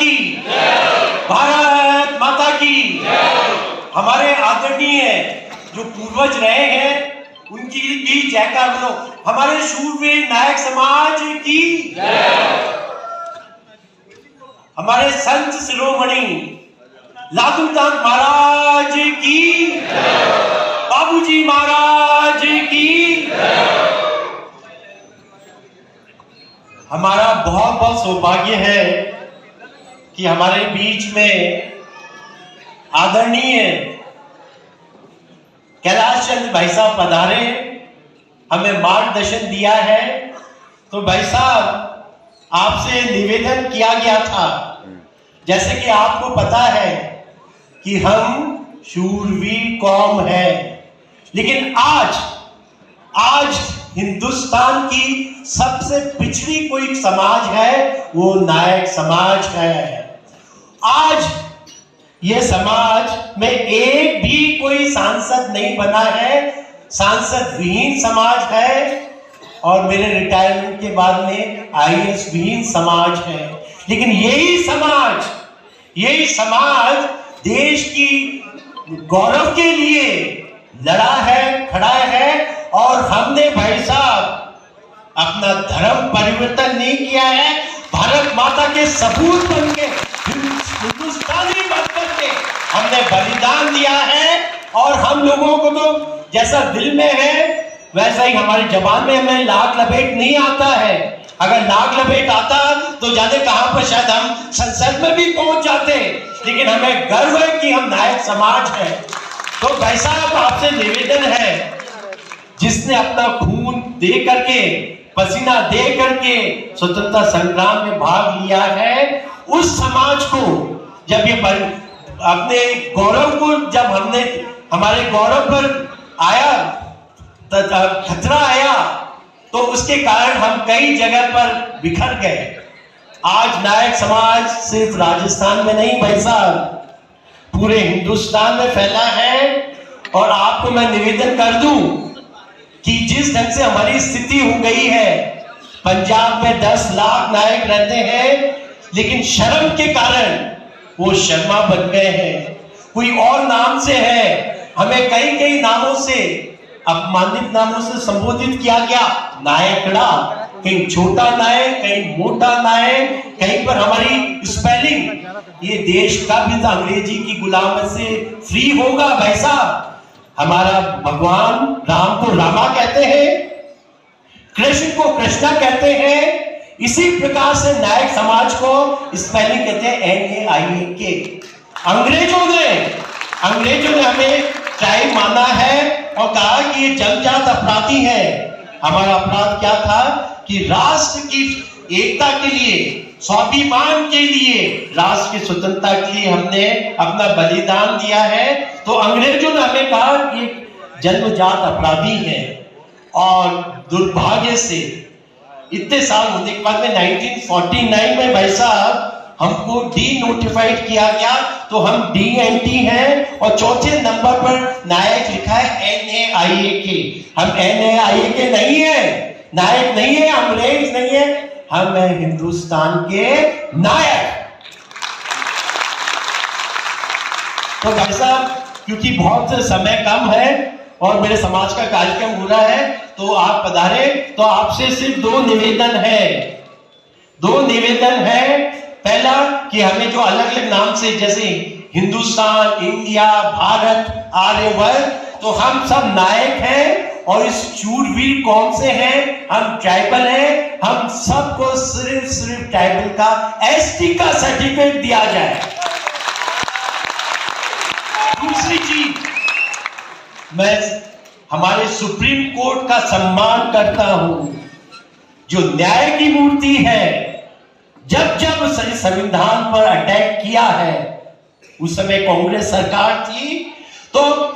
की, भारत माता की। हमारे आदरणीय जो पूर्वज रहे हैं उनकी भी जयकार बोलो। हमारे शूरवीर नायक समाज की, हमारे संत शिरोमणि लालूदास महाराज की, बाबूजी महाराज की। हमारा बहुत बहुत सौभाग्य है कि हमारे बीच में आदरणीय कैलाश चंद्र भाई साहब पधारे, हमें मार्गदर्शन दिया है। तो भाई साहब आपसे निवेदन किया गया था, जैसे कि आपको पता है कि हम शूरवीर कौम है, लेकिन आज हिंदुस्तान की सबसे पिछड़ी कोई समाज है वो नायक समाज है। आज ये समाज में एक भी कोई सांसद नहीं बना है, सांसद विहीन समाज है और मेरे रिटायरमेंट के बाद में आईएएस विहीन समाज है। लेकिन यही समाज देश की गौरव के लिए लड़ा है, खड़ा है। और हमने भाई साहब अपना धर्म परिवर्तन नहीं किया है, भारत माता के सपूत बन के, हिंदुस्तानी बनकर के हमने बलिदान दिया है। और हम लोगों को तो जैसा दिल में है वैसा ही हमारी जबान में हमें लाग लपेट नहीं आता है। अगर लाग लपेट आता तो जाने कहां पर शायद हम संसद में भी पहुंच जाते। लेकिन हमें गर्व है कि हम नायक समाज है। तो भाई साहब आपसे निवेदन है, जिसने अपना खून दे करके, पसीना दे करके स्वतंत्रता संग्राम में भाग लिया है, उस समाज को जब ये अपने गौरव को, जब हमने हमारे गौरव पर आया खतरा आया, तो उसके कारण हम कई जगह पर बिखर गए। आज नायक समाज सिर्फ राजस्थान में नहीं भाई साहब, पूरे हिंदुस्तान में फैला है। और आपको मैं निवेदन कर दूं कि जिस ढंग से हमारी स्थिति हो गई है, पंजाब में 10 लाख नायक रहते हैं, लेकिन शर्म के कारण वो शर्मा बन गए हैं, कोई और नाम से है। हमें कई नामों से, अपमानित नामों से संबोधित किया गया। नायकड़ा, कहीं छोटा नायक, कहीं मोटा नायक, कहीं पर हमारी स्पेलिंग। ये देश का भी तो अंग्रेजी की गुलामी से फ्री होगा भाई साहब। हमारा भगवान राम को रामा कहते हैं, कृष्ण को कृष्णा कहते हैं। इसी प्रकार से नायक समाज को स्पेलिंग कहते हैं NAIAK। अंग्रेजों ने हमें ट्राइब माना है और कहा कि ये जन्मजात अपराधी है। हमारा अपराध क्या था कि राष्ट्र की एकता के लिए, स्वाभिमान के लिए, राष्ट्र की स्वतंत्रता के लिए हमने अपना बलिदान दिया है। तो अंग्रेजों ने हमें कहा कि जन्मजात अपराधी है। और दुर्भाग्य से इतने साल होने के बाद में 1949 में भाई साहब हमको डी-नोटिफाइड किया गया, तो हम DNT हैं। और चौथे नंबर पर नायक लिखा है NAIAK। हम NAIAK नहीं है, नायक नहीं है, अंग्रेज नहीं है, हम हैं हिंदुस्तान के नायक। तो भाई साहब क्योंकि बहुत समय कम है और मेरे समाज का कार्यक्रम हो रहा है, तो आप पधारे। तो आपसे सिर्फ दो निवेदन है। पहला कि हमें जो अलग अलग नाम से, जैसे हिंदुस्तान, इंडिया, भारत, आर्यवर्त, तो हम सब नायक हैं। और इस शूरवीर कौम से हैं, हम ट्राइबल हैं। हम सबको सिर्फ ट्राइबल का ST का सर्टिफिकेट दिया जाए। दूसरी चीज, मैं हमारे सुप्रीम कोर्ट का सम्मान करता हूं, जो न्याय की मूर्ति है। जब संविधान पर अटैक किया है, उस समय कांग्रेस सरकार थी, तो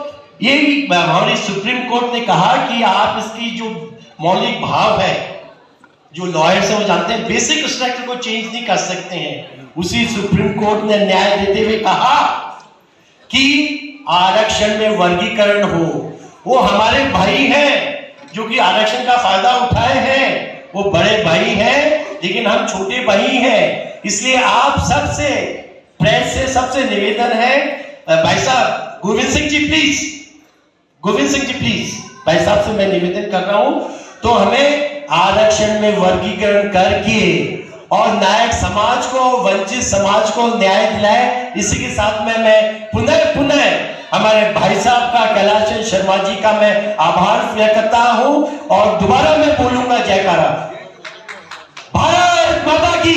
यही हमारी सुप्रीम कोर्ट ने कहा कि आप इसकी जो मौलिक भाव है, जो लॉयर्स हैं वो जानते हैं, बेसिक स्ट्रक्चर को चेंज नहीं कर सकते हैं। उसी सुप्रीम कोर्ट ने न्याय देते हुए कहा कि आरक्षण में वर्गीकरण हो। वो हमारे भाई हैं जो कि आरक्षण का फायदा उठाए हैं, वो बड़े भाई हैं, लेकिन हम छोटे भाई हैं। इसलिए आप सबसे प्रेस से सबसे निवेदन है, भाई साहब गोविंद सिंह जी प्लीज, गोविंद सिंह जी प्लीज, भाई साहब से मैं निवेदन कर रहा हूं, तो हमें आरक्षण में वर्गीकरण करके और नायक समाज को, वंचित समाज को न्याय दिलाए। इसी के साथ में मैं पुनः हमारे भाई साहब का, कैलाश चंद शर्मा जी का मैं आभार व्यक्त करता हूं और दोबारा मैं बोलूंगा जयकारा, भारत माता की